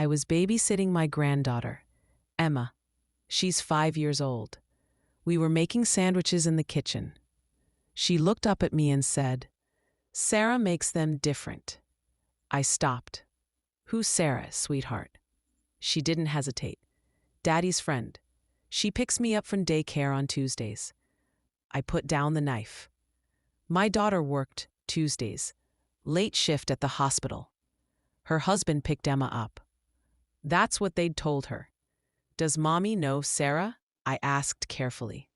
I was babysitting my granddaughter, Emma. She's 5 years old. We were making sandwiches in the kitchen. She looked up at me and said, "Sarah makes them different." I stopped. "Who's Sarah, sweetheart?" She didn't hesitate. "Daddy's friend. She picks me up from daycare on Tuesdays." I put down the knife. My daughter worked Tuesdays, late shift at the hospital. Her husband picked Emma up. That's what they'd told her. "Does Mommy know Sarah?" I asked carefully.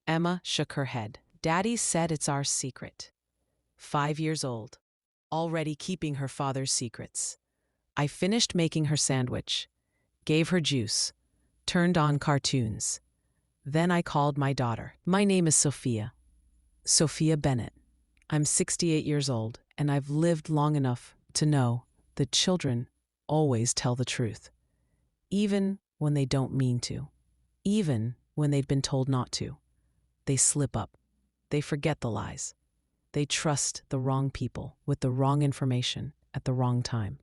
Emma shook her head. "Daddy said it's our secret." 5 years old, already keeping her father's secrets. I finished making her sandwich, gave her juice, turned on cartoons. Then I called my daughter. "My name is Sophia. Sophia Bennett. I'm 68 years old, and I've lived long enough to know that children always tell the truth, even when they don't mean to, even when they've been told not to. They slip up. They forget the lies. They trust the wrong people with the wrong information at the wrong time."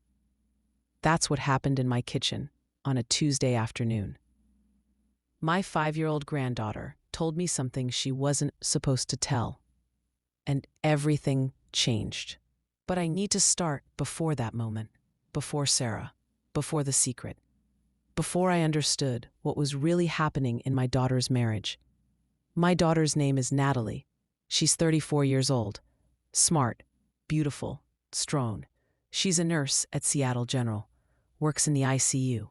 That's what happened in my kitchen on a Tuesday afternoon. My 5-year-old granddaughter told me something she wasn't supposed to tell, and everything changed. But I need to start before that moment, before Sarah, before the secret, before I understood what was really happening in my daughter's marriage. My daughter's name is Natalie. She's 34 years old, smart, beautiful, strong. She's a nurse at Seattle General, works in the ICU,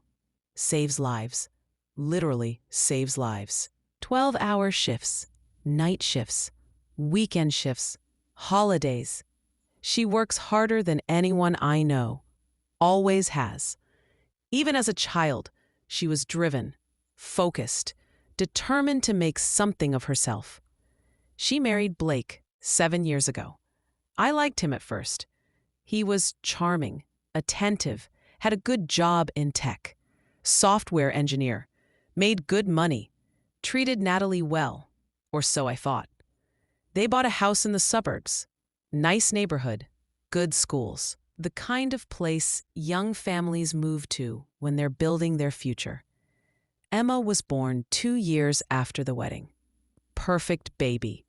saves lives, literally saves lives. 12-hour shifts, night shifts, weekend shifts, holidays. She works harder than anyone I know, always has. Even as a child, she was driven, focused, determined to make something of herself. She married Blake 7 years ago. I liked him at first. He was charming, attentive, had a good job in tech, software engineer, made good money, treated Natalie well, or so I thought. They bought a house in the suburbs, nice neighborhood, good schools, the kind of place young families move to when they're building their future. Emma was born 2 years after the wedding. Perfect baby.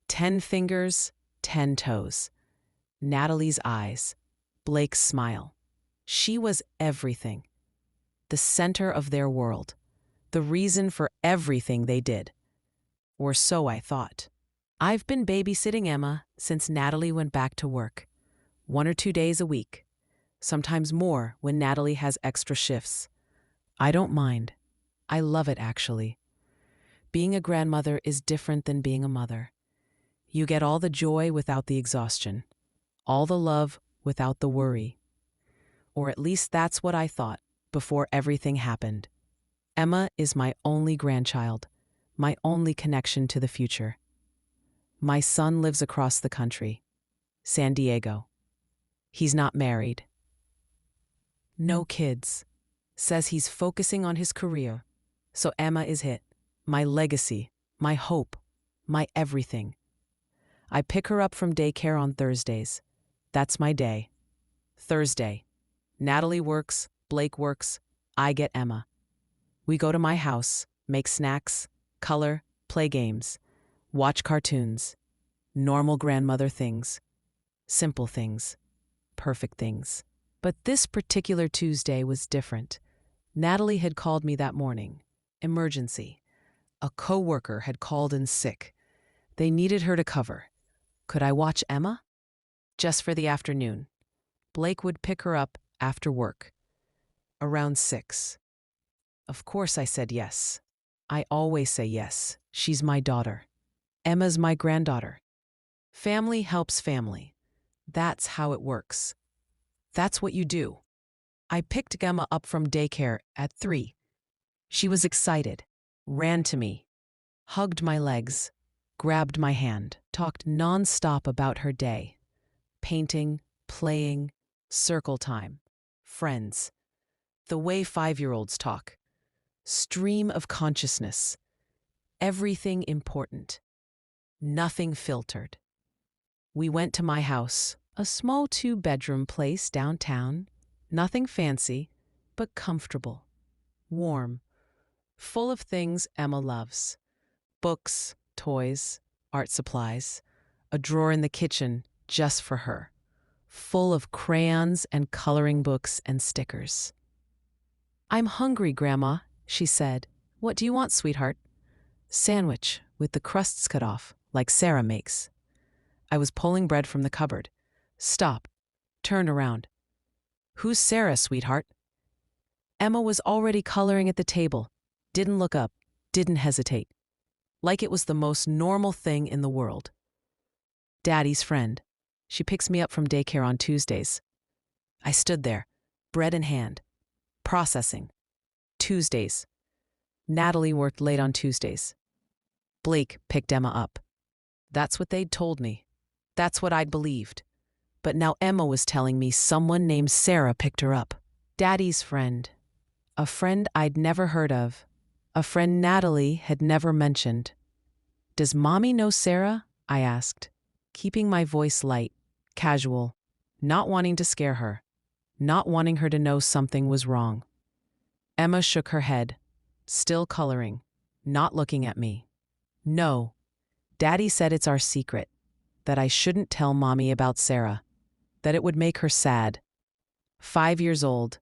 10 fingers, 10 toes. Natalie's eyes, Blake's smile. She was everything. The center of their world. The reason for everything they did. Or so I thought. I've been babysitting Emma since Natalie went back to work. 1 or 2 days a week. Sometimes more when Natalie has extra shifts. I don't mind. I love it, actually. Being a grandmother is different than being a mother. You get all the joy without the exhaustion, all the love without the worry. Or at least that's what I thought before everything happened. Emma is my only grandchild, my only connection to the future. My son lives across the country, San Diego. He's not married. No kids. Says he's focusing on his career. So Emma is it. My legacy, my hope, my everything. I pick her up from daycare on Thursdays. That's my day. Thursday. Natalie works, Blake works, I get Emma. We go to my house, make snacks, color, play games, watch cartoons. Normal grandmother things. Simple things. Perfect things. But this particular Tuesday was different. Natalie had called me that morning. Emergency. A coworker had called in sick. They needed her to cover. Could I watch Emma? Just for the afternoon. Blake would pick her up after work. Around 6. Of course I said yes. I always say yes. She's my daughter. Emma's my granddaughter. Family helps family. That's how it works. That's what you do. I picked Emma up from daycare at 3. She was excited, ran to me, hugged my legs, grabbed my hand, talked nonstop about her day. Painting, playing, circle time, friends. The way 5-year-olds talk. Stream of consciousness. Everything important. Nothing filtered. We went to my house, a small 2-bedroom place downtown. Nothing fancy, but comfortable, warm, full of things Emma loves: books, toys, art supplies, a drawer in the kitchen just for her, full of crayons and coloring books and stickers. "I'm hungry, Grandma," she said. "What do you want, sweetheart?" "Sandwich, with the crusts cut off, like Sarah makes." I was pulling bread from the cupboard. Stop. Turned around. "Who's Sarah, sweetheart?" Emma was already coloring at the table. Didn't look up. Didn't hesitate. Like it was the most normal thing in the world. "Daddy's friend. She picks me up from daycare on Tuesdays." I stood there, bread in hand, processing. Tuesdays. Natalie worked late on Tuesdays. Blake picked Emma up. That's what they'd told me. That's what I'd believed. But now Emma was telling me someone named Sarah picked her up. Daddy's friend. A friend I'd never heard of. A friend Natalie had never mentioned. "Does Mommy know Sarah?" I asked, keeping my voice light, casual, not wanting to scare her, not wanting her to know something was wrong. Emma shook her head, still coloring, not looking at me. "No. Daddy said it's our secret, that I shouldn't tell Mommy about Sarah, that it would make her sad. 5 years old,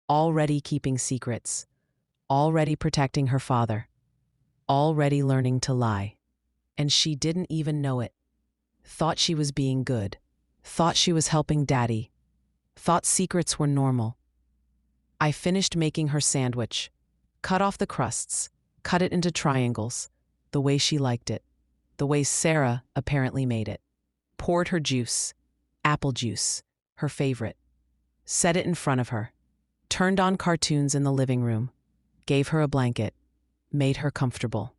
already keeping secrets, already protecting her father, already learning to lie. And she didn't even know it. Thought she was being good, thought she was helping Daddy, thought secrets were normal." I finished making her sandwich, cut off the crusts, cut it into triangles, the way she liked it, the way Sarah apparently made it. Poured her juice, apple juice, her favorite. Set it in front of her. Turned on cartoons in the living room. Gave her a blanket. Made her comfortable.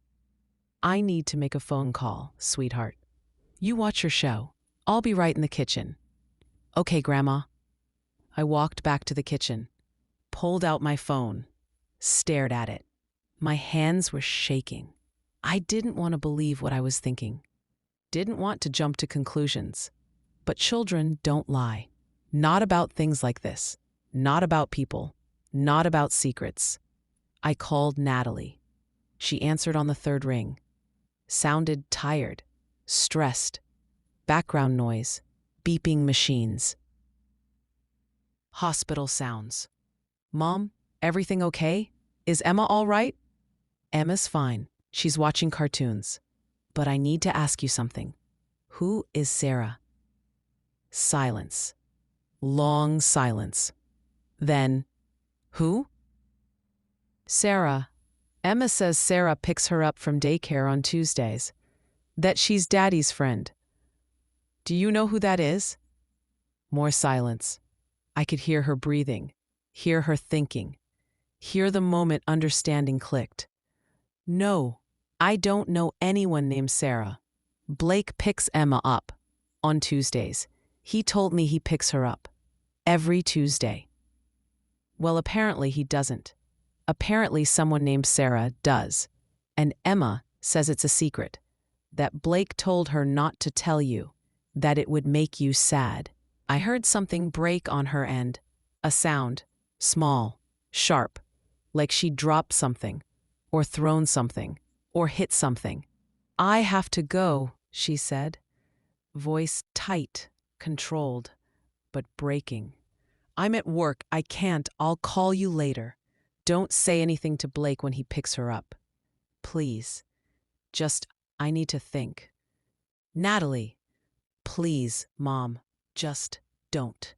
"I need to make a phone call, sweetheart. You watch your show. I'll be right in the kitchen." "Okay, Grandma." I walked back to the kitchen, pulled out my phone, stared at it. My hands were shaking. I didn't want to believe what I was thinking. Didn't want to jump to conclusions. But children don't lie. Not about things like this. Not about people. Not about secrets. I called Natalie. She answered on the third ring. Sounded tired, stressed. Background noise. Beeping machines. Hospital sounds. "Mom, everything okay? Is Emma all right?" "Emma's fine. She's watching cartoons. But I need to ask you something. Who is Sarah?" Silence. Long silence. Then, "Who?" "Sarah. Emma says Sarah picks her up from daycare on Tuesdays. That she's Daddy's friend. Do you know who that is?" More silence. I could hear her breathing, hear her thinking, hear the moment understanding clicked. "No, I don't know anyone named Sarah. Blake picks Emma up on Tuesdays. He told me he picks her up every Tuesday." Well, apparently he doesn't. Apparently someone named Sarah does. And Emma says it's a secret. That Blake told her not to tell you. That it would make you sad. I heard something break on her end. A sound. Small. Sharp. Like she'd dropped something. Or thrown something. Or hit something. "I have to go," she said. Voice tight, controlled, but breaking. "I'm at work. I can't. I'll call you later. Don't say anything to Blake when he picks her up. Please. Just, I need to think." "Natalie." "Please, Mom. Just don't."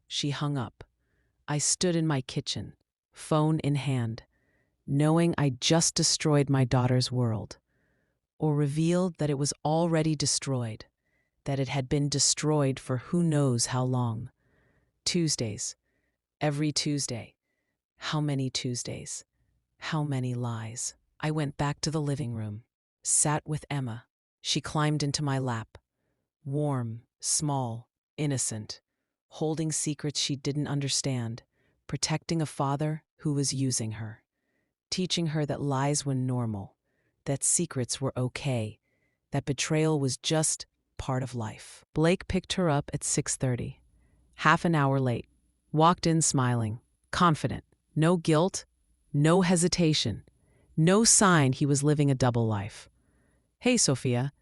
She hung up. I stood in my kitchen, phone in hand, knowing I just destroyed my daughter's world. Or revealed that it was already destroyed. That it had been destroyed for who knows how long. Tuesdays. Every Tuesday. How many Tuesdays? How many lies? I went back to the living room. Sat with Emma. She climbed into my lap. Warm, small, innocent. Holding secrets she didn't understand. Protecting a father who was using her. Teaching her that lies were normal. That secrets were okay. That betrayal was just part of life. Blake picked her up at 6:30. Half an hour late. Walked in smiling, confident, No guilt, no hesitation, no sign he was living a double life. Hey, Sophia,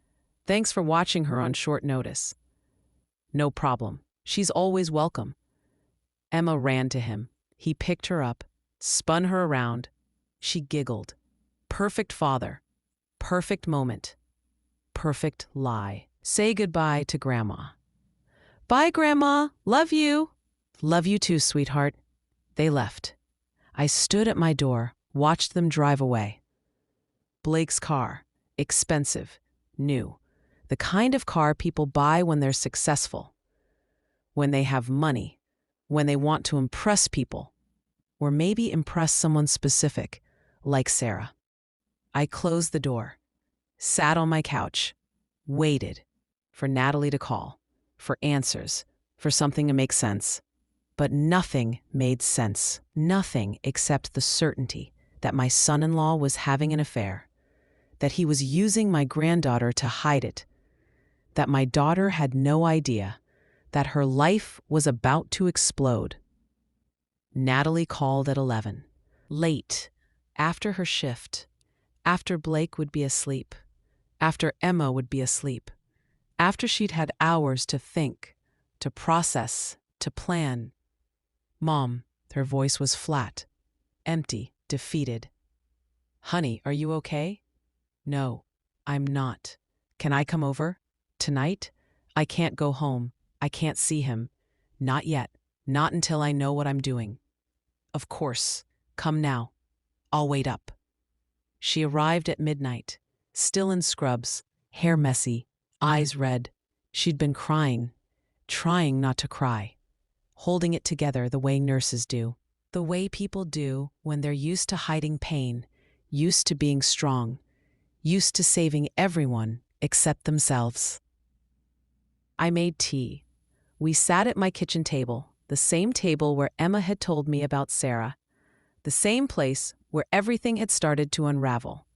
thanks for watching her on short notice. No problem. She's always welcome. Emma ran to him. He picked her up, spun her around. She giggled. Perfect father. Perfect moment. Perfect lie. Say goodbye to Grandma. Bye, Grandma. Love you. Love you too, sweetheart. They left. I stood at my door, watched them drive away. Blake's car. Expensive. New. The kind of car people buy when they're successful. When they have money. When they want to impress people. Or maybe impress someone specific, like Sarah. I closed the door, sat on my couch, waited for Natalie to call, for answers, for something to make sense. But nothing made sense. Nothing except the certainty that my son-in-law was having an affair, that he was using my granddaughter to hide it, that my daughter had no idea, that her life was about to explode. Natalie called at 11. Late, after her shift, after Blake would be asleep, after Emma would be asleep, after she'd had hours to think, to process, to plan. Mom, her voice was flat, empty, defeated. Honey, are you okay? No, I'm not. Can I come over? Tonight? I can't go home. I can't see him. Not yet. Not until I know what I'm doing. Of course. Come now. I'll wait up. She arrived at midnight, still in scrubs, hair messy, eyes red. She'd been crying, trying not to cry, holding it together the way nurses do, the way people do when they're used to hiding pain, used to being strong, used to saving everyone except themselves. I made tea. We sat at my kitchen table, the same table where Emma had told me about Sarah, the same place where everything had started to unravel.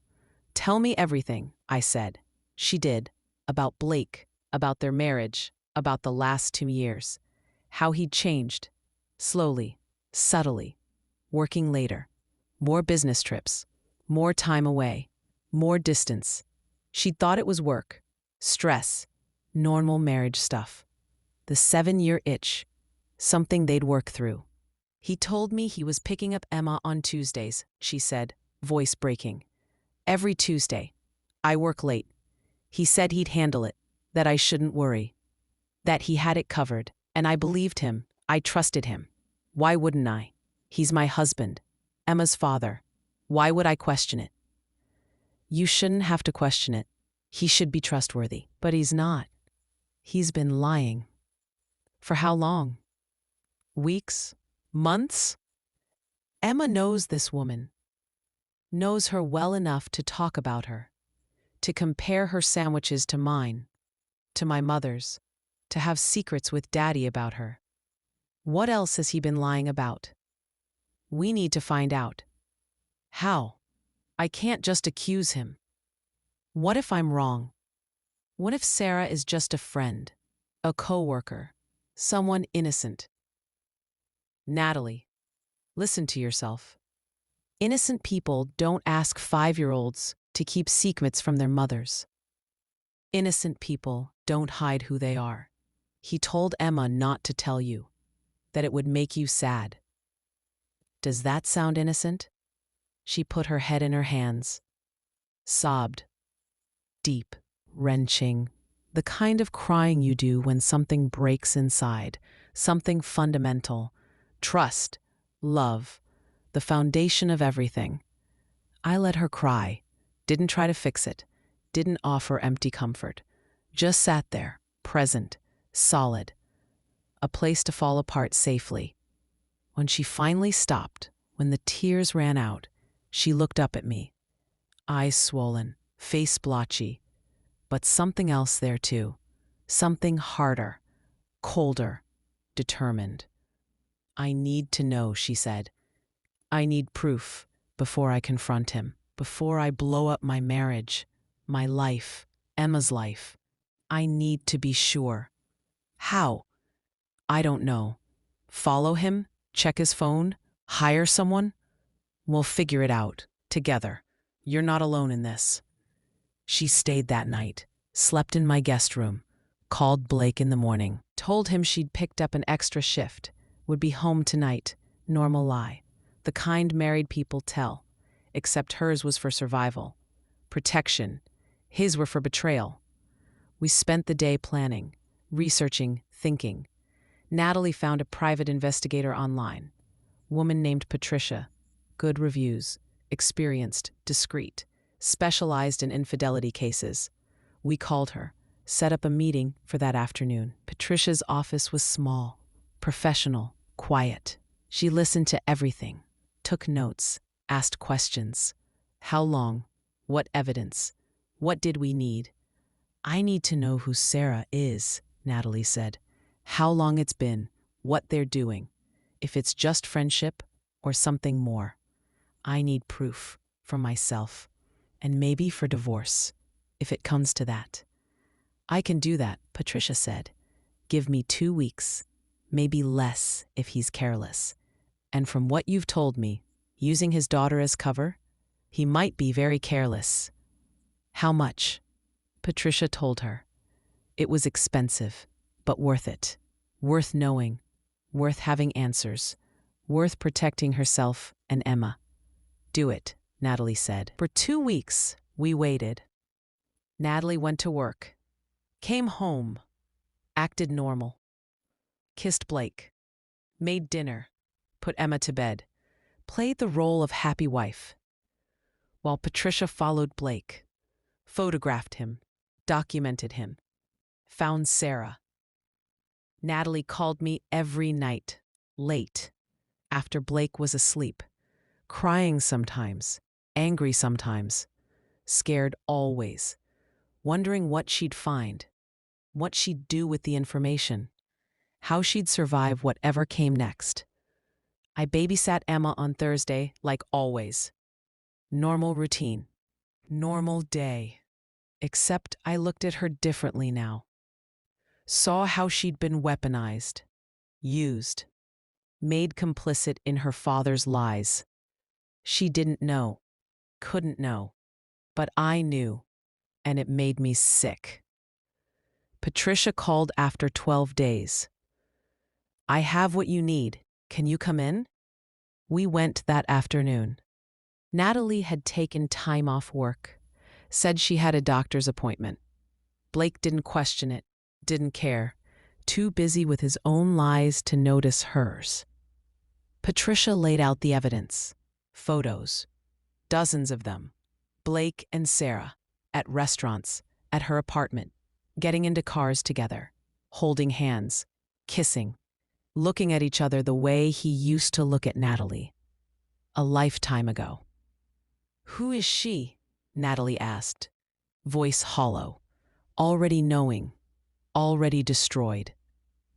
Tell me everything, I said. She did. About Blake, about their marriage, about the last 2 years. How he'd changed. Slowly, subtly. Working later. More business trips. More time away. More distance. She'd thought it was work. Stress. Normal marriage stuff. The 7-year itch. Something they'd work through. He told me he was picking up Emma on Tuesdays, she said, voice breaking. Every Tuesday. I work late. He said he'd handle it, that I shouldn't worry. That he had it covered, and I believed him. I trusted him. Why wouldn't I? He's my husband, Emma's father. Why would I question it? You shouldn't have to question it. He should be trustworthy, but he's not. He's been lying. For how long? Weeks? Months? Emma knows this woman. Knows her well enough to talk about her. To compare her sandwiches to mine. To my mother's. To have secrets with Daddy about her. What else has he been lying about? We need to find out. How? I can't just accuse him. What if I'm wrong? What if Sarah is just a friend? A coworker? Someone innocent? Natalie, listen to yourself. Innocent people don't ask 5-year-olds to keep secrets from their mothers. Innocent people don't hide who they are. He told Emma not to tell you, that it would make you sad. Does that sound innocent? She put her head in her hands, sobbed. Deep, wrenching, the kind of crying you do when something breaks inside, something fundamental. Trust, love, the foundation of everything. I let her cry, didn't try to fix it, didn't offer empty comfort. Just sat there, present, solid. A place to fall apart safely. When she finally stopped, when the tears ran out, she looked up at me. Eyes swollen, face blotchy. But something else there too. Something harder, colder, determined. I need to know, she said. I need proof before I confront him, before I blow up my marriage, my life, Emma's life. I need to be sure. How? I don't know. Follow him? Check his phone? Hire someone? We'll figure it out. Together. You're not alone in this. She stayed that night, slept in my guest room, called Blake in the morning, told him she'd picked up an extra shift, would be home tonight. Normal lie. The kind married people tell. Except hers was for survival. Protection. His were for betrayal. We spent the day planning, researching, thinking. Natalie found a private investigator online. Woman named Patricia. Good reviews. Experienced, discreet. Specialized in infidelity cases. We called her, set up a meeting for that afternoon. Patricia's office was small, professional, quiet. She listened to everything, took notes, asked questions. How long? What evidence? What did we need? I need to know who Sarah is, Natalie said. How long it's been, what they're doing. If it's just friendship or something more. I need proof for myself. And maybe for divorce, if it comes to that. I can do that, Patricia said. Give me 2 weeks, maybe less if he's careless. And from what you've told me, using his daughter as cover, he might be very careless. How much? Patricia told her. It was expensive, but worth it. Worth knowing, worth having answers, worth protecting herself and Emma. Do it, Natalie said. For 2 weeks, we waited. Natalie went to work, came home, acted normal, kissed Blake, made dinner, put Emma to bed, played the role of happy wife, while Patricia followed Blake, photographed him, documented him, found Sarah. Natalie called me every night, late, after Blake was asleep, crying sometimes, angry sometimes, scared always, wondering what she'd find, what she'd do with the information, how she'd survive whatever came next. I babysat Emma on Thursday, like always. Normal routine. Normal day. Except I looked at her differently now. Saw how she'd been weaponized, used, made complicit in her father's lies. She didn't know, couldn't know, but I knew, and it made me sick. Patricia called after 12 days. I have what you need. Can you come in? We went that afternoon. Natalie had taken time off work, said she had a doctor's appointment. Blake didn't question it, didn't care, too busy with his own lies to notice hers. Patricia laid out the evidence, photos, dozens of them. Blake and Sarah, at restaurants, at her apartment, getting into cars together, holding hands, kissing, looking at each other the way he used to look at Natalie. A lifetime ago. Who is she? Natalie asked, voice hollow, already knowing, already destroyed,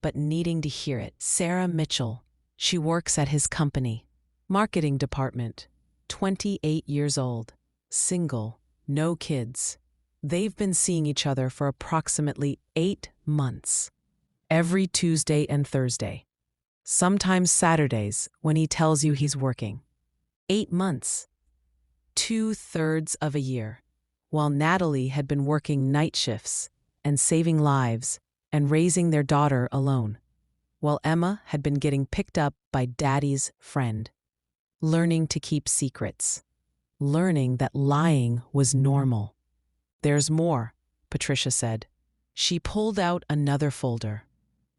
but needing to hear it. Sarah Mitchell. She works at his company. Marketing department. 28 years old. Single. No kids. They've been seeing each other for approximately 8 months. Every Tuesday and Thursday. Sometimes Saturdays when he tells you he's working. 8 months. 2/3 of a year. While Natalie had been working night shifts and saving lives and raising their daughter alone. While Emma had been getting picked up by Daddy's friend. Learning to keep secrets. Learning that lying was normal. There's more, Patricia said. She pulled out another folder.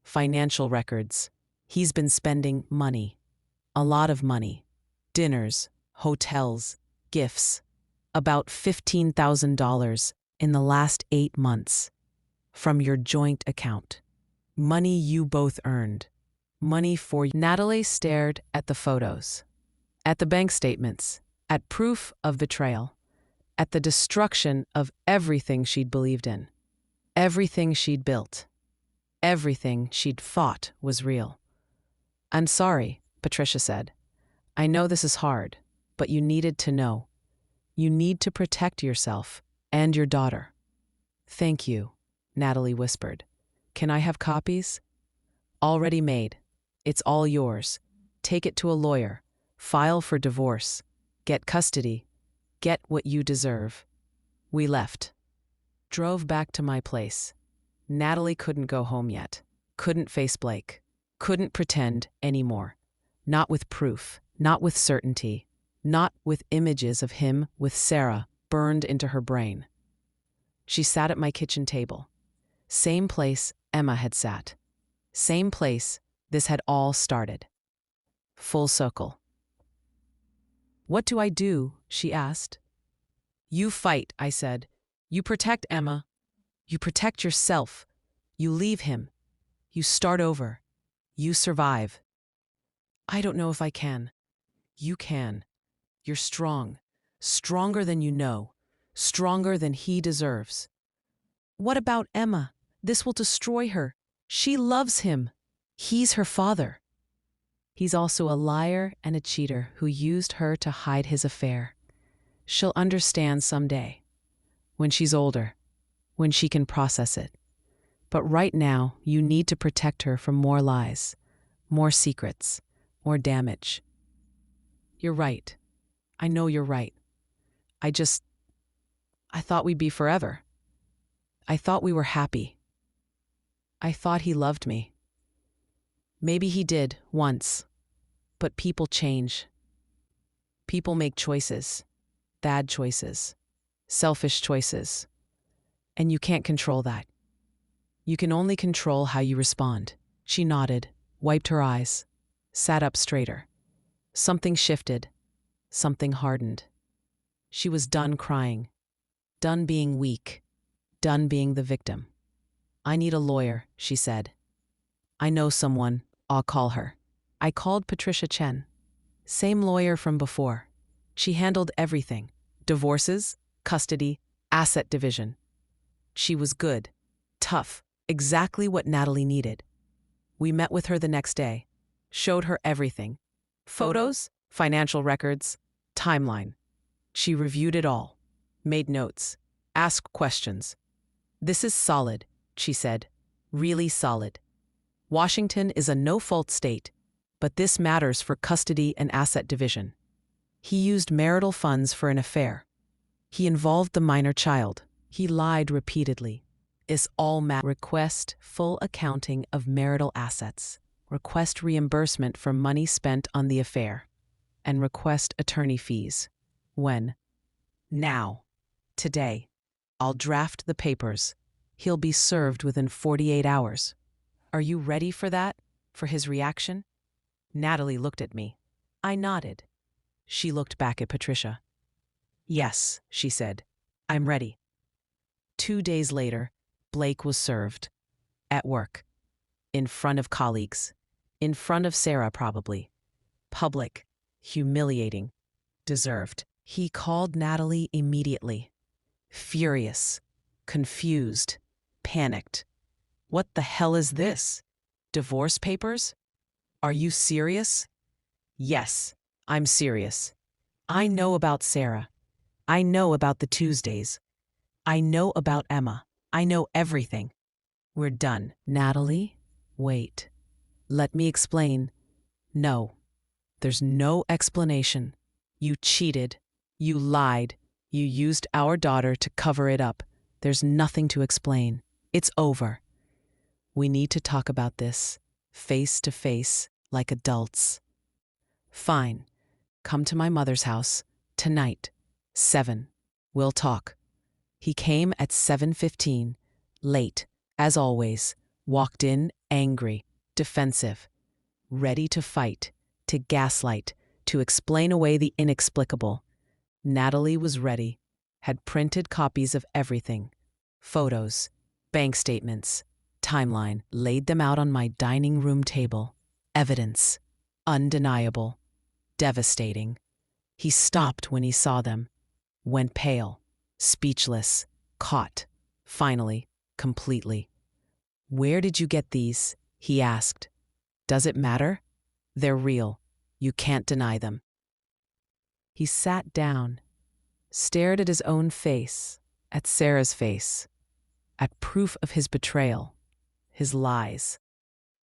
Financial records. He's been spending money. A lot of money. Dinners, hotels, gifts. About $15,000 in the last 8 months. From your joint account. Money you both earned. Money for you. Natalie stared at the photos. At the bank statements. At proof of betrayal. At the destruction of everything she'd believed in. Everything she'd built. Everything she'd thought was real. I'm sorry, Patricia said. I know this is hard, but you needed to know. You need to protect yourself and your daughter. Thank you, Natalie whispered. Can I have copies? Already made. It's all yours. Take it to a lawyer. File for divorce. Get custody. Get what you deserve. We left. Drove back to my place. Natalie couldn't go home yet. Couldn't face Blake. Couldn't pretend anymore. Not with proof. Not with certainty. Not with images of him with Sarah burned into her brain. She sat at my kitchen table. Same place Emma had sat. Same place this had all started. Full circle. "What do I do?" she asked. "You fight," I said. "You protect Emma. You protect yourself. You leave him. You start over. You survive." "I don't know if I can." "You can. You're strong. Stronger than you know. Stronger than he deserves." "What about Emma? This will destroy her. She loves him. He's her father." "He's also a liar and a cheater who used her to hide his affair. She'll understand someday. When she's older. When she can process it. But right now, you need to protect her from more lies, more secrets, more damage." "You're right. I know you're right. I thought we'd be forever. I thought we were happy. I thought he loved me. Maybe he did, once. But people change. People make choices. Bad choices. Selfish choices. And you can't control that. You can only control how you respond." She nodded, wiped her eyes, sat up straighter. Something shifted. Something hardened. She was done crying. Done being weak. Done being the victim. "I need a lawyer," she said. "I know someone. I'll call her." I called Patricia Chen. Same lawyer from before. She handled everything. Divorces, custody, asset division. She was good. Tough. Exactly what Natalie needed. We met with her the next day. Showed her everything. Photos, financial records, timeline. She reviewed it all. Made notes. Asked questions. "This is solid," she said. "Really solid. Washington is a no-fault state, but this matters for custody and asset division. He used marital funds for an affair. He involved the minor child. He lied repeatedly. Is all request full accounting of marital assets. Request reimbursement for money spent on the affair. And request attorney fees. When? Now. Today. I'll draft the papers. He'll be served within 48 hours. Are you ready for that? For his reaction?" Natalie looked at me. I nodded. She looked back at Patricia. "Yes," she said. "I'm ready." 2 days later, Blake was served. At work. In front of colleagues. In front of Sarah, probably. Public. Humiliating. Deserved. He called Natalie immediately. Furious. Confused. Panicked. "What the hell is this? Divorce papers? Are you serious?" "Yes, I'm serious. I know about Sarah. I know about the Tuesdays. I know about Emma. I know everything. We're done." "Natalie, wait. Let me explain." "No. There's no explanation. You cheated. You lied. You used our daughter to cover it up. There's nothing to explain. It's over. We need to talk about this, face to face, like adults." "Fine. Come to my mother's house, tonight, 7. We'll talk." He came at 7:15, late, as always, walked in angry, defensive, ready to fight, to gaslight, to explain away the inexplicable. Natalie was ready, had printed copies of everything. Photos, bank statements, timeline, laid them out on my dining room table. Evidence. Undeniable. Devastating. He stopped when he saw them. Went pale. Speechless. Caught. Finally. Completely. "Where did you get these?" he asked. "Does it matter? They're real. You can't deny them." He sat down, stared at his own face, at Sarah's face, at proof of his betrayal, his lies,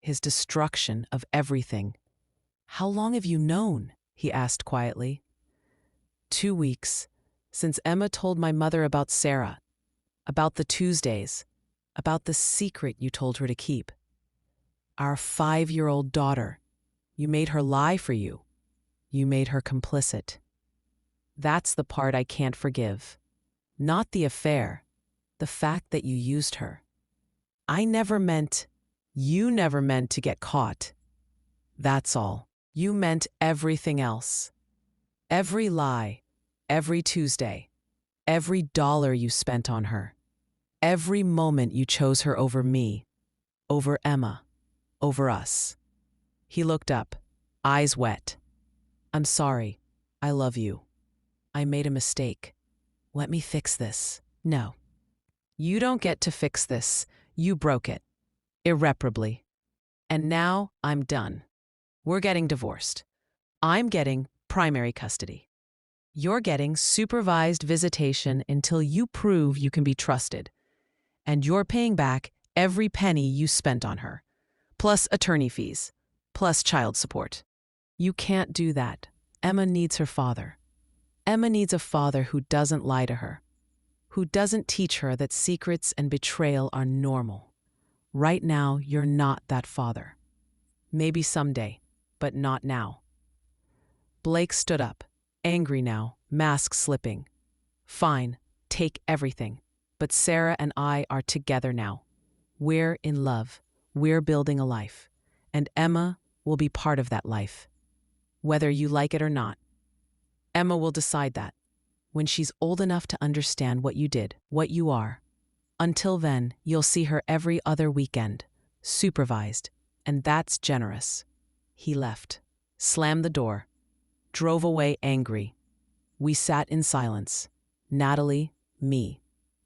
his destruction of everything. "How long have you known?" he asked quietly. 2 weeks, since Emma told my mother about Sarah, about the Tuesdays, about the secret you told her to keep. Our 5-year-old daughter. You made her lie for you. You made her complicit. That's the part I can't forgive. Not the affair, the fact that you used her. You never meant to get caught. That's all. You meant everything else. Every lie, every Tuesday, every dollar you spent on her, every moment you chose her over me, over Emma, over us. He looked up, eyes wet. I'm sorry. I love you. I made a mistake. Let me fix this. No. You don't get to fix this. You broke it. Irreparably. And now I'm done. We're getting divorced. I'm getting primary custody. You're getting supervised visitation until you prove you can be trusted. And you're paying back every penny you spent on her, plus attorney fees, plus child support. You can't do that. Emma needs her father. Emma needs a father who doesn't lie to her, who doesn't teach her that secrets and betrayal are normal. Right now, you're not that father. Maybe someday, but not now. Blake stood up, angry now, mask slipping. Fine, take everything. But Sarah and I are together now. We're in love. We're building a life. And Emma will be part of that life. Whether you like it or not. Emma will decide that when she's old enough to understand what you did, what you are. Until then, you'll see her every other weekend, supervised, and that's generous. He left, slammed the door, drove away angry. We sat in silence. Natalie, me.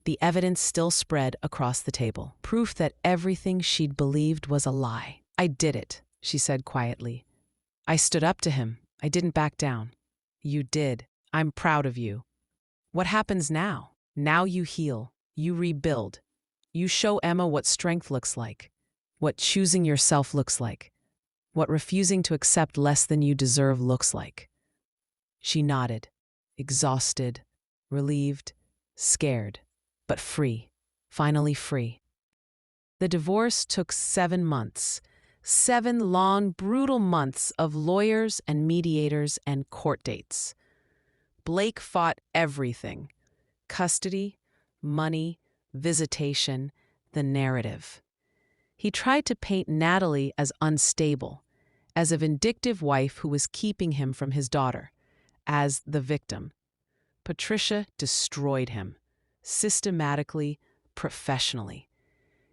The evidence still spread across the table. Proof that everything she'd believed was a lie. I did it, she said quietly. I stood up to him. I didn't back down. You did. I'm proud of you. What happens now? Now you heal. You rebuild. You show Emma what strength looks like, what choosing yourself looks like, what refusing to accept less than you deserve looks like. She nodded, exhausted, relieved, scared, but free, finally free. The divorce took 7 months, 7 long, brutal months of lawyers and mediators and court dates. Blake fought everything: custody, money, visitation, the narrative. He tried to paint Natalie as unstable, as a vindictive wife who was keeping him from his daughter, as the victim. Patricia destroyed him, systematically, professionally.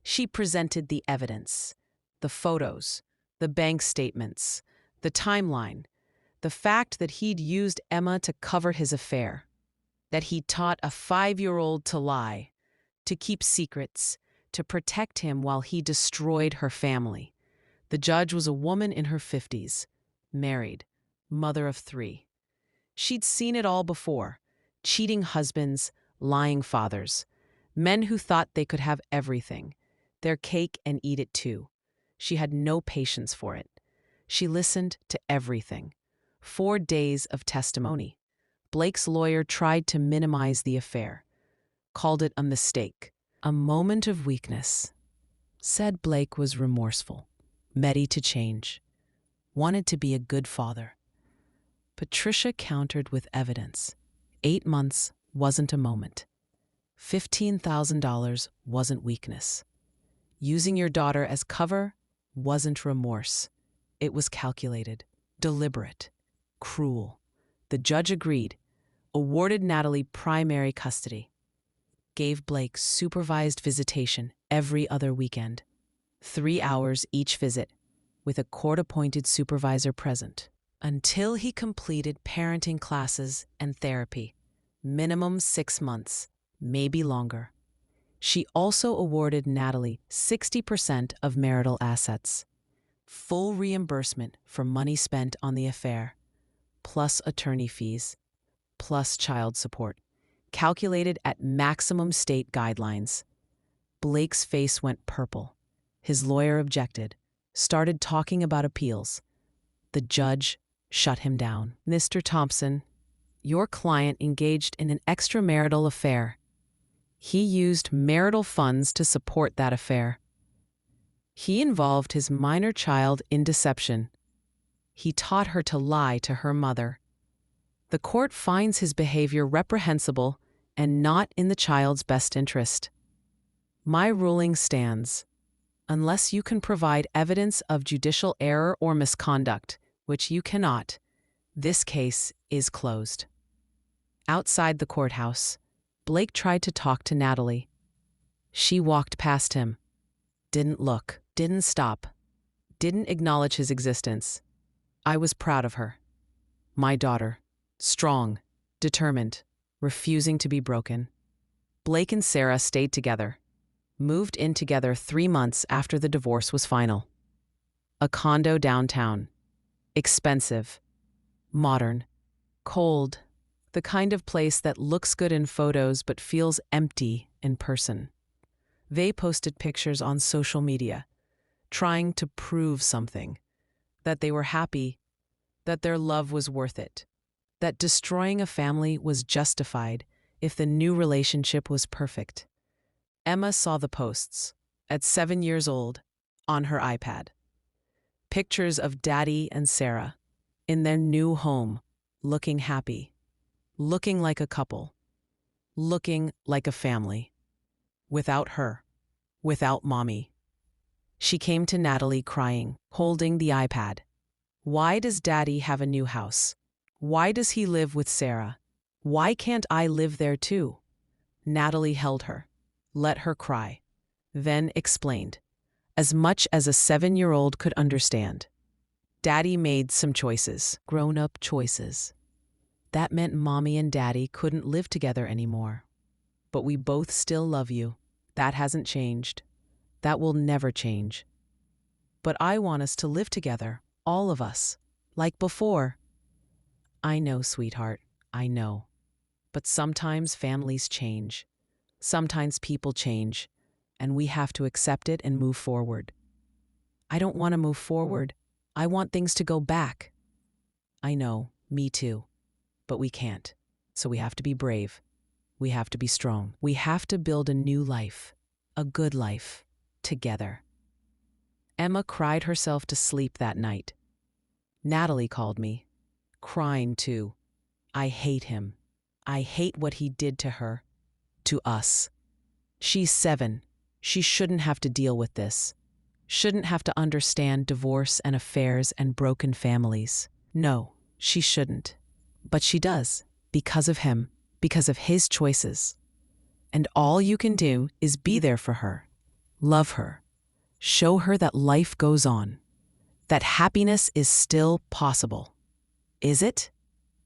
She presented the evidence, the photos, the bank statements, the timeline, the fact that he'd used Emma to cover his affair, that he taught a 5-year-old to lie, to keep secrets, to protect him while he destroyed her family. The judge was a woman in her 50s, married, mother of 3. She'd seen it all before: cheating husbands, lying fathers, men who thought they could have everything, their cake and eat it too. She had no patience for it. She listened to everything. 4 days of testimony. Blake's lawyer tried to minimize the affair, called it a mistake, a moment of weakness. Said Blake was remorseful, ready to change, wanted to be a good father. Patricia countered with evidence. 8 months wasn't a moment. $15,000 wasn't weakness. Using your daughter as cover wasn't remorse. It was calculated, deliberate, cruel. The judge agreed, awarded Natalie primary custody, gave Blake supervised visitation every other weekend, 3 hours each visit, with a court-appointed supervisor present, until he completed parenting classes and therapy, minimum 6 months, maybe longer. She also awarded Natalie 60% of marital assets, full reimbursement for money spent on the affair, plus attorney fees, plus child support, calculated at maximum state guidelines. Blake's face went purple. His lawyer objected, started talking about appeals. The judge shut him down. Mr. Thompson, your client engaged in an extramarital affair. He used marital funds to support that affair. He involved his minor child in deception. He taught her to lie to her mother. The court finds his behavior reprehensible and not in the child's best interest. My ruling stands. Unless you can provide evidence of judicial error or misconduct, which you cannot, this case is closed. Outside the courthouse, Blake tried to talk to Natalie. She walked past him, didn't look, didn't stop, didn't acknowledge his existence. I was proud of her. My daughter, strong, determined, refusing to be broken. Blake and Sarah stayed together, moved in together 3 months after the divorce was final. A condo downtown. Expensive. Modern. Cold. The kind of place that looks good in photos but feels empty in person. They posted pictures on social media, trying to prove something. That they were happy, that their love was worth it, that destroying a family was justified if the new relationship was perfect. Emma saw the posts, at 7 years old, on her iPad. Pictures of Daddy and Sarah, in their new home, looking happy, looking like a couple, looking like a family. Without her, without Mommy. She came to Natalie crying, holding the iPad. Why does Daddy have a new house? Why does he live with Sarah? Why can't I live there too? Natalie held her, let her cry, then explained, as much as a 7-year-old could understand. Daddy made some choices, grown-up choices. That meant Mommy and Daddy couldn't live together anymore. But we both still love you. That hasn't changed. That will never change. But I want us to live together, all of us, like before. I know, sweetheart, I know. But sometimes families change. Sometimes people change, and we have to accept it and move forward. I don't want to move forward. I want things to go back. I know, me too. But we can't. So we have to be brave. We have to be strong. We have to build a new life, a good life, together. Emma cried herself to sleep that night. Natalie called me, crying too. I hate him. I hate what he did to her, to us. She's 7. She shouldn't have to deal with this. Shouldn't have to understand divorce and affairs and broken families. No, she shouldn't. But she does, because of him, because of his choices. And all you can do is be there for her, love her, show her that life goes on, that happiness is still possible. Is it?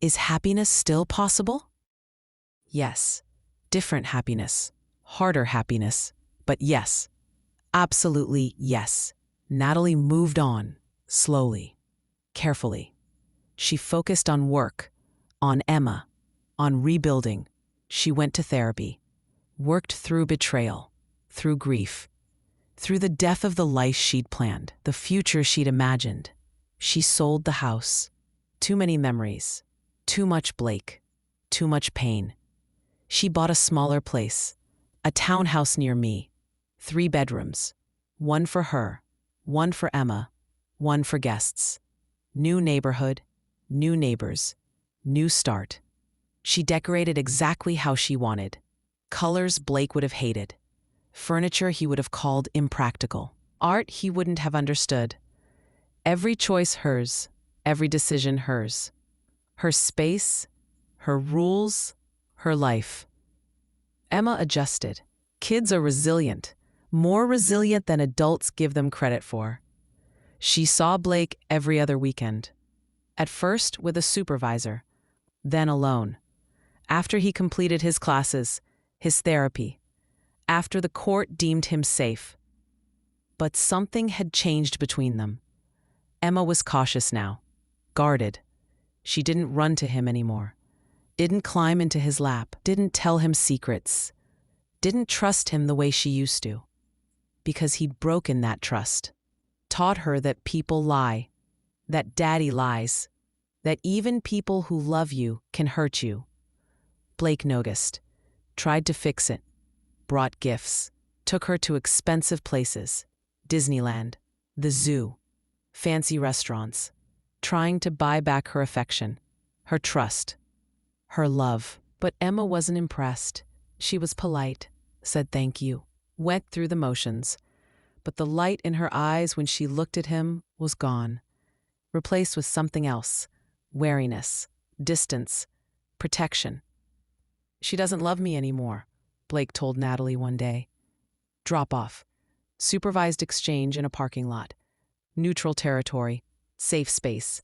Is happiness still possible? Yes. Different happiness, harder happiness, but yes. Absolutely yes. Natalie moved on, slowly, carefully. She focused on work, on Emma, on rebuilding. She went to therapy, worked through betrayal, through grief, through the death of the life she'd planned, the future she'd imagined. She sold the house. Too many memories, too much Blake, too much pain. She bought a smaller place, a townhouse near me, 3 bedrooms, 1 for her, 1 for Emma, 1 for guests. New neighborhood, new neighbors, new start. She decorated exactly how she wanted. Colors Blake would have hated. Furniture he would have called impractical. Art he wouldn't have understood. Every choice hers, every decision hers. Her space, her rules, her life. Emma adjusted. Kids are resilient, more resilient than adults give them credit for. She saw Blake every other weekend. At first with a supervisor, then alone. After he completed his classes, his therapy, after the court deemed him safe. But something had changed between them. Emma was cautious now, guarded. She didn't run to him anymore, didn't climb into his lap, didn't tell him secrets, didn't trust him the way she used to. Because he'd broken that trust, taught her that people lie, that Daddy lies, that even people who love you can hurt you. Blake noticed, tried to fix it, brought gifts, took her to expensive places, Disneyland, the zoo, fancy restaurants, trying to buy back her affection, her trust, her love. But Emma wasn't impressed. She was polite, said thank you, went through the motions, but the light in her eyes when she looked at him was gone, replaced with something else: wariness, distance, protection. She doesn't love me anymore, Blake told Natalie one day. Drop off. Supervised exchange in a parking lot. Neutral territory. Safe space.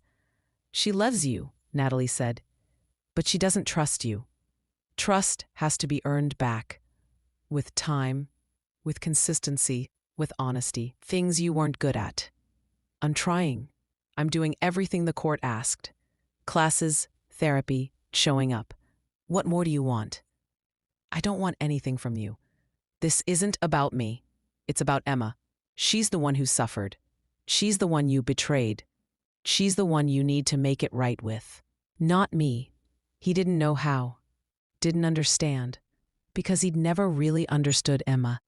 She loves you, Natalie said, but she doesn't trust you. Trust has to be earned back. With time, with consistency, with honesty. Things you weren't good at. I'm trying. I'm doing everything the court asked. Classes, therapy, showing up. What more do you want? I don't want anything from you. This isn't about me. It's about Emma. She's the one who suffered. She's the one you betrayed. She's the one you need to make it right with. Not me. He didn't know how. Didn't understand. Because he'd never really understood Emma.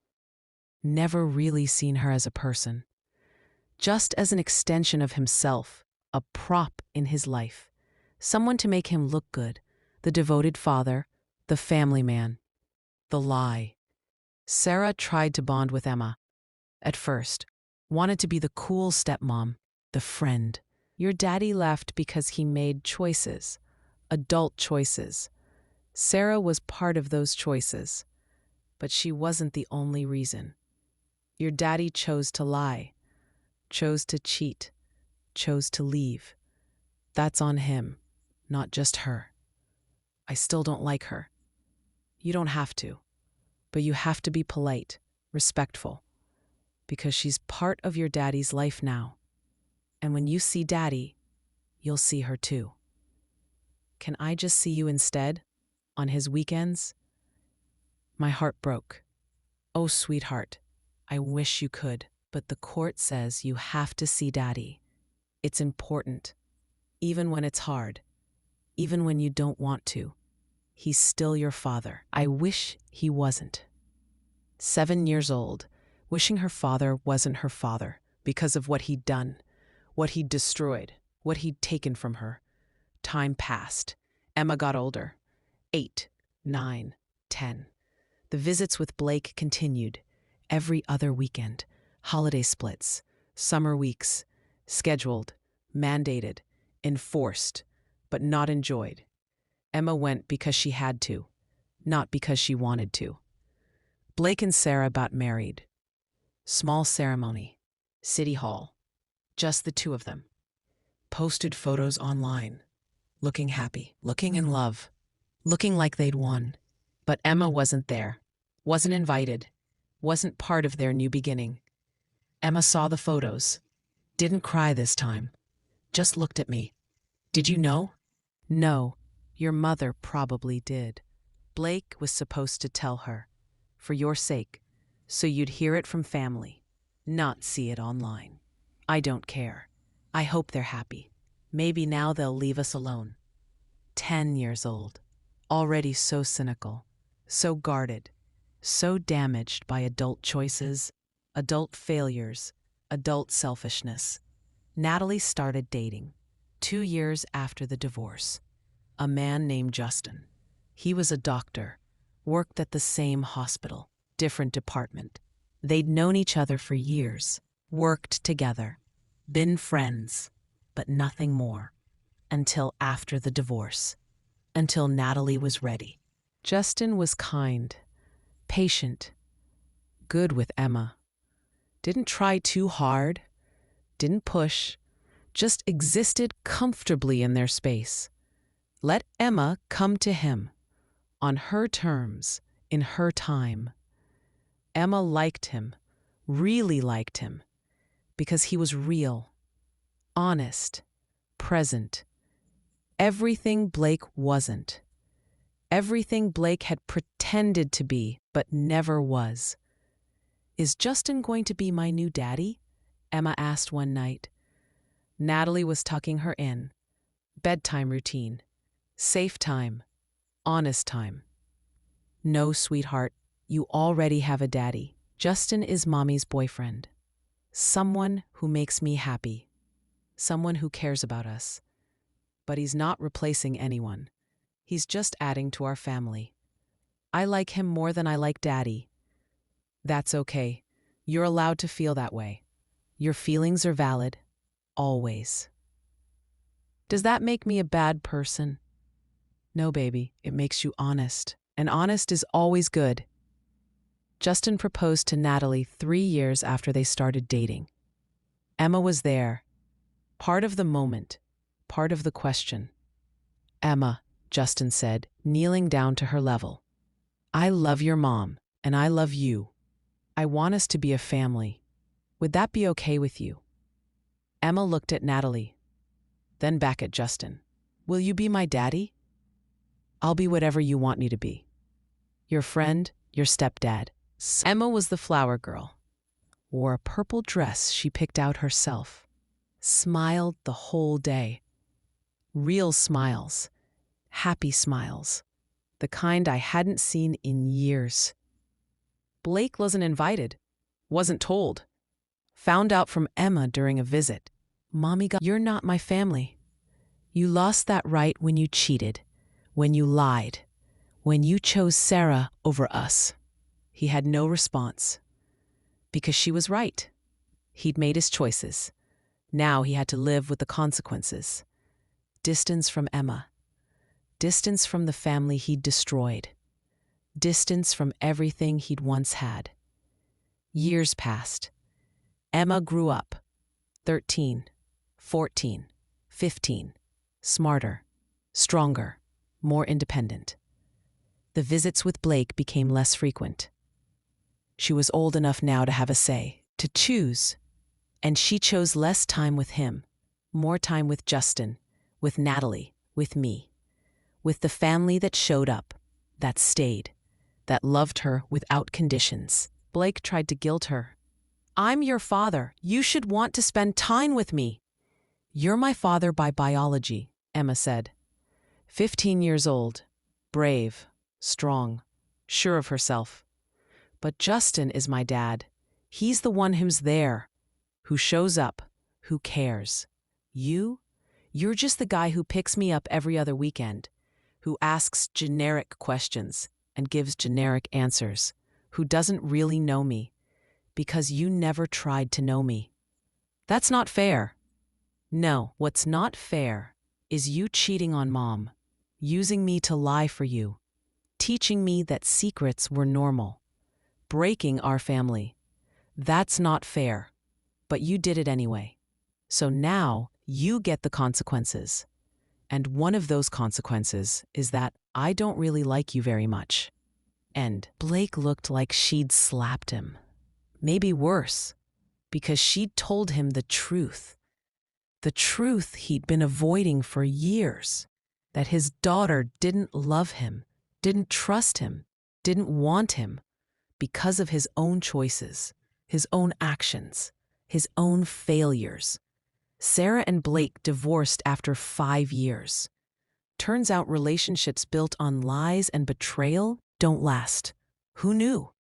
Never really seen her as a person. Just as an extension of himself, a prop in his life. Someone to make him look good. The devoted father, the family man. The lie. Sarah tried to bond with Emma. At first, wanted to be the cool stepmom, the friend. Your daddy left because he made choices, adult choices. Sarah was part of those choices, but she wasn't the only reason. Your daddy chose to lie, chose to cheat, chose to leave. That's on him, not just her. I still don't like her. You don't have to, but you have to be polite, respectful, because she's part of your daddy's life now. And when you see daddy, you'll see her too. Can I just see you instead, on his weekends? My heart broke. Oh, sweetheart, I wish you could, but the court says you have to see daddy. It's important, even when it's hard, even when you don't want to. He's still your father. I wish he wasn't. 7 years old, wishing her father wasn't her father because of what he'd done, what he'd destroyed, what he'd taken from her. Time passed. Emma got older. 8, 9, 10. The visits with Blake continued. Every other weekend. Holiday splits. Summer weeks. Scheduled. Mandated. Enforced. But not enjoyed. Emma went because she had to, not because she wanted to. Blake and Sarah got married. Small ceremony. City Hall. Just the two of them. Posted photos online. Looking happy. Looking in love. Looking like they'd won. But Emma wasn't there. Wasn't invited. Wasn't part of their new beginning. Emma saw the photos. Didn't cry this time. Just looked at me. Did you know? No. Your mother probably did. Blake was supposed to tell her, for your sake, so you'd hear it from family, not see it online. I don't care. I hope they're happy. Maybe now they'll leave us alone. 10 years old, already so cynical, so guarded, so damaged by adult choices, adult failures, adult selfishness. Natalie started dating, 2 years after the divorce. A man named Justin. He was a doctor, worked at the same hospital, different department. They'd known each other for years, worked together, been friends, but nothing more. Until after the divorce. Until Natalie was ready. Justin was kind, patient, good with Emma. Didn't try too hard, didn't push, just existed comfortably in their space. Let Emma come to him, on her terms, in her time. Emma liked him, really liked him, because he was real, honest, present. Everything Blake wasn't. Everything Blake had pretended to be, but never was. Is Justin going to be my new daddy? Emma asked one night. Natalie was tucking her in. Bedtime routine. Safe time. Honest time. No, sweetheart, you already have a daddy. Justin is mommy's boyfriend. Someone who makes me happy. Someone who cares about us. But he's not replacing anyone. He's just adding to our family. I like him more than I like daddy. That's okay. You're allowed to feel that way. Your feelings are valid. Always. Does that make me a bad person? No, baby, it makes you honest. And honest is always good. Justin proposed to Natalie 3 years after they started dating. Emma was there. Part of the moment. Part of the question. Emma, Justin said, kneeling down to her level. I love your mom, and I love you. I want us to be a family. Would that be okay with you? Emma looked at Natalie, then back at Justin. Will you be my daddy? I'll be whatever you want me to be. Your friend, your stepdad. Emma was the flower girl. Wore a purple dress she picked out herself. Smiled the whole day. Real smiles. Happy smiles. The kind I hadn't seen in years. Blake wasn't invited. Wasn't told. Found out from Emma during a visit. You're not my family. You lost that right when you cheated. When you lied. When you chose Sarah over us. He had no response. Because she was right. He'd made his choices. Now he had to live with the consequences. Distance from Emma. Distance from the family he'd destroyed. Distance from everything he'd once had. Years passed. Emma grew up. 13, 14, 15. Smarter, stronger, more independent. The visits with Blake became less frequent. She was old enough now to have a say, to choose. And she chose less time with him, more time with Justin, with Natalie, with me. With the family that showed up, that stayed, that loved her without conditions. Blake tried to guilt her. I'm your father. You should want to spend time with me. You're my father by biology, Emma said. 15 years old, brave, strong, sure of herself. But Justin is my dad. He's the one who's there, who shows up, who cares. You're just the guy who picks me up every other weekend, who asks generic questions and gives generic answers, who doesn't really know me, because you never tried to know me. That's not fair. No, what's not fair is you cheating on Mom, using me to lie for you, teaching me that secrets were normal, breaking our family. That's not fair, but you did it anyway. So now you get the consequences. And one of those consequences is that I don't really like you very much. And Blake looked like she'd slapped him. Maybe worse, because she'd told him the truth. The truth he'd been avoiding for years. That his daughter didn't love him, didn't trust him, didn't want him because of his own choices, his own actions, his own failures. Sarah and Blake divorced after 5 years. Turns out relationships built on lies and betrayal don't last. Who knew?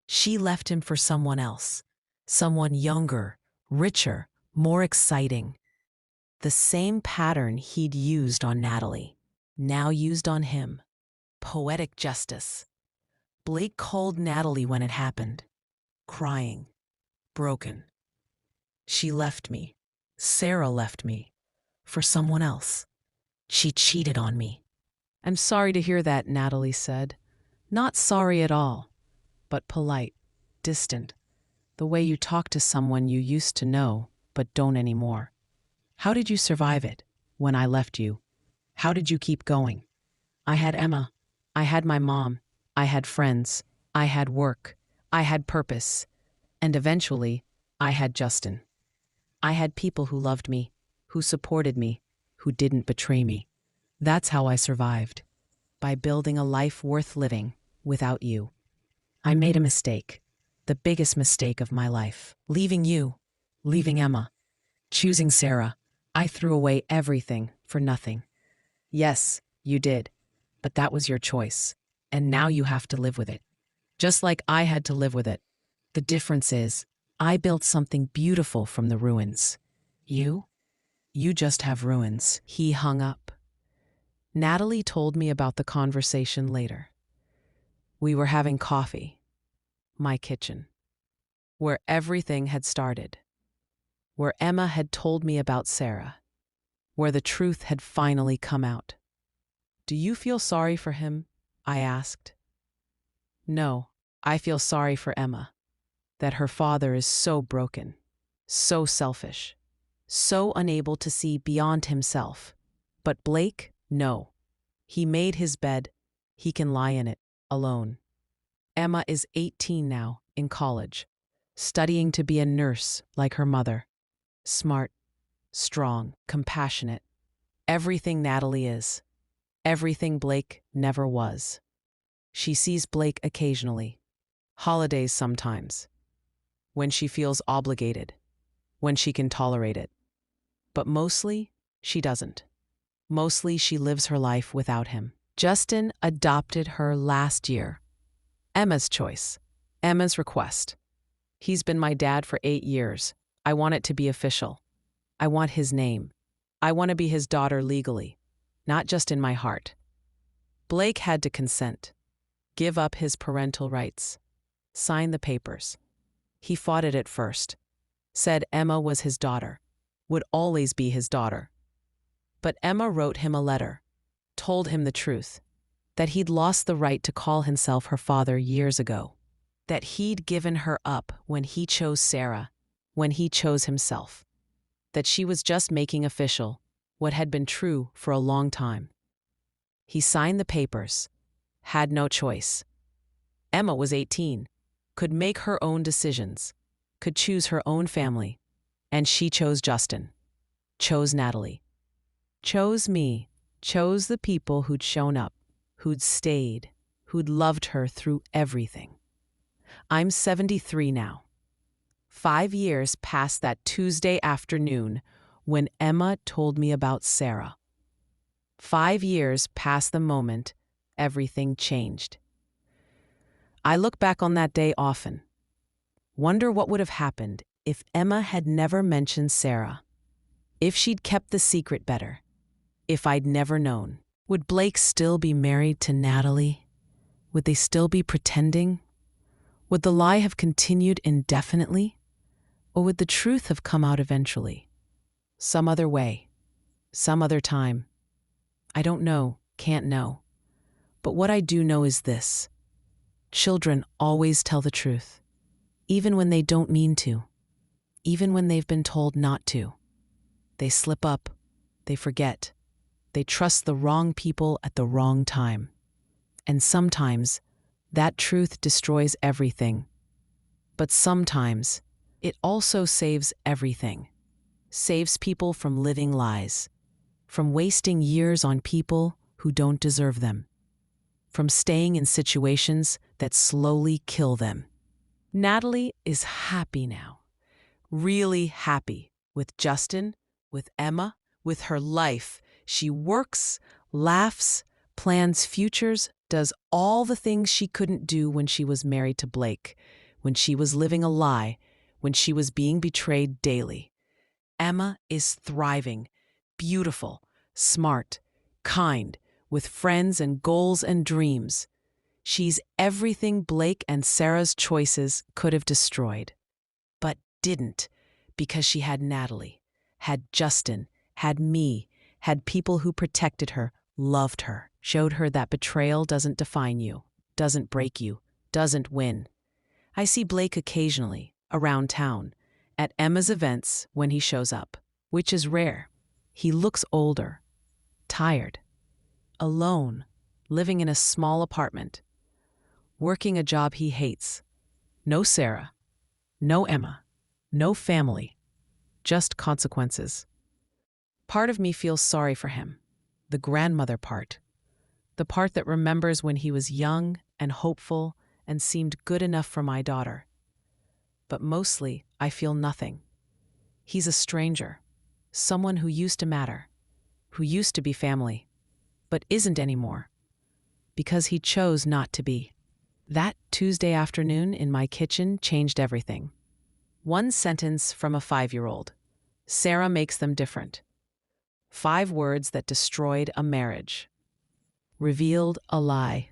She left him for someone else. Someone younger, richer, more exciting. The same pattern he'd used on Natalie, now used on him. Poetic justice. Blake called Natalie when it happened. Crying. Broken. She left me. Sarah left me. For someone else. She cheated on me. I'm sorry to hear that, Natalie said. Not sorry at all, but polite, distant. The way you talk to someone you used to know, but don't anymore. How did you survive it, when I left you? How did you keep going? I had Emma. I had my mom. I had friends. I had work. I had purpose. And eventually, I had Justin. I had people who loved me, who supported me, who didn't betray me. That's how I survived. By building a life worth living without you. I made a mistake. The biggest mistake of my life. Leaving you. Leaving Emma. Choosing Sarah. I threw away everything for nothing. Yes, you did, but that was your choice. And now you have to live with it. Just like I had to live with it. The difference is, I built something beautiful from the ruins. You? You just have ruins. He hung up. Natalie told me about the conversation later. We were having coffee. My kitchen. Where everything had started. Where Emma had told me about Sarah. Where the truth had finally come out. Do you feel sorry for him? I asked. No, I feel sorry for Emma. That her father is so broken, so selfish, so unable to see beyond himself. But Blake, no. He made his bed. He can lie in it, alone. Emma is 18 now, in college, studying to be a nurse like her mother. Smart, strong, compassionate. Everything Natalie is. Everything Blake never was. She sees Blake occasionally. Holidays sometimes. When she feels obligated. When she can tolerate it. But mostly, she doesn't. Mostly she lives her life without him. Justin adopted her last year. Emma's choice. Emma's request. He's been my dad for 8 years. I want it to be official. I want his name. I want to be his daughter legally, not just in my heart. Blake had to consent. Give up his parental rights. Sign the papers. He fought it at first. Said Emma was his daughter. Would always be his daughter. But Emma wrote him a letter. Told him the truth. That he'd lost the right to call himself her father years ago. That he'd given her up when he chose Sarah. When he chose himself. That she was just making official what had been true for a long time. He signed the papers. Had no choice. Emma was 18. Could make her own decisions. Could choose her own family. And she chose Justin. Chose Natalie. Chose me. Chose the people who'd shown up. Who'd stayed. Who'd loved her through everything. I'm 73 now. 5 years past that Tuesday afternoon when Emma told me about Sarah. 5 years past the moment everything changed. I look back on that day often. Wonder what would have happened if Emma had never mentioned Sarah. If she'd kept the secret better. If I'd never known. Would Blake still be married to Natalie? Would they still be pretending? Would the lie have continued indefinitely? Or would the truth have come out eventually? Some other way. Some other time. I don't know, can't know. But what I do know is this. Children always tell the truth. Even when they don't mean to. Even when they've been told not to. They slip up. They forget. They trust the wrong people at the wrong time. And sometimes, that truth destroys everything. But sometimes, it also saves everything. Saves people from living lies. From wasting years on people who don't deserve them. From staying in situations that slowly kill them. Natalie is happy now. Really happy. With Justin, with Emma, with her life. She works, laughs, plans futures, does all the things she couldn't do when she was married to Blake, when she was living a lie, when she was being betrayed daily. Emma is thriving, beautiful, smart, kind, with friends and goals and dreams. She's everything Blake and Sarah's choices could have destroyed. But didn't, because she had Natalie, had Justin, had me, had people who protected her, loved her, showed her that betrayal doesn't define you, doesn't break you, doesn't win. I see Blake occasionally, around town, at Emma's events when he shows up, which is rare. He looks older, tired, alone, living in a small apartment, working a job he hates. No Sarah, no Emma, no family, just consequences. Part of me feels sorry for him, the grandmother part, the part that remembers when he was young and hopeful and seemed good enough for my daughter. But mostly, I feel nothing. He's a stranger, someone who used to matter, who used to be family, but isn't anymore, because he chose not to be. That Tuesday afternoon in my kitchen changed everything. One sentence from a 5-year-old. Sarah makes them different. 5 words that destroyed a marriage. Revealed a lie.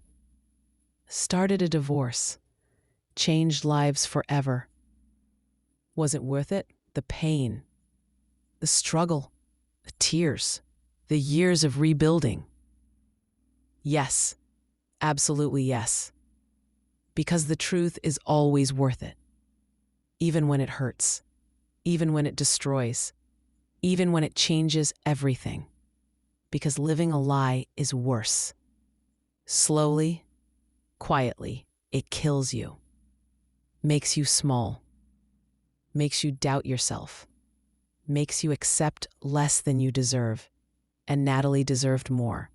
Started a divorce. Changed lives forever. Was it worth it? The pain, the struggle, the tears, the years of rebuilding. Yes, absolutely yes. Because the truth is always worth it. Even when it hurts, even when it destroys, even when it changes everything. Because living a lie is worse. Slowly, quietly, it kills you. Makes you small. Makes you doubt yourself. Makes you accept less than you deserve. And Natalie deserved more.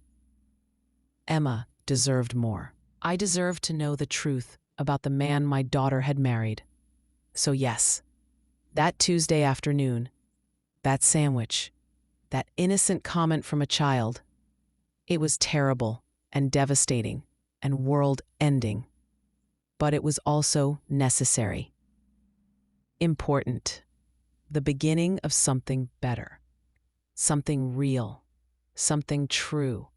Emma deserved more. I deserved to know the truth about the man my daughter had married. So yes, that Tuesday afternoon, that sandwich, that innocent comment from a child, it was terrible and devastating and world-ending. But it was also necessary. Important. The beginning of something better. Something real. Something true.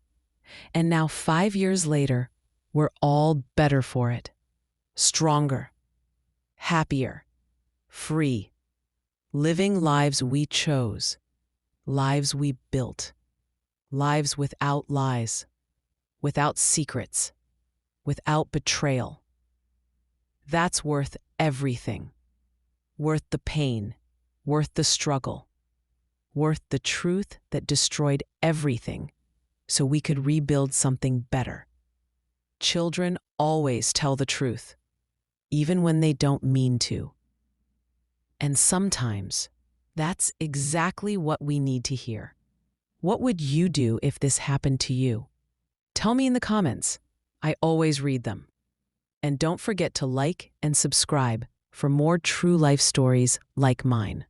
And now 5 years later, we're all better for it. Stronger. Happier. Free. Living lives we chose. Lives we built. Lives without lies. Without secrets. Without betrayal. That's worth everything. Worth the pain. Worth the struggle. Worth the truth that destroyed everything so we could rebuild something better. Children always tell the truth, even when they don't mean to. And sometimes, that's exactly what we need to hear. What would you do if this happened to you? Tell me in the comments. I always read them. And don't forget to like and subscribe for more true life stories like mine.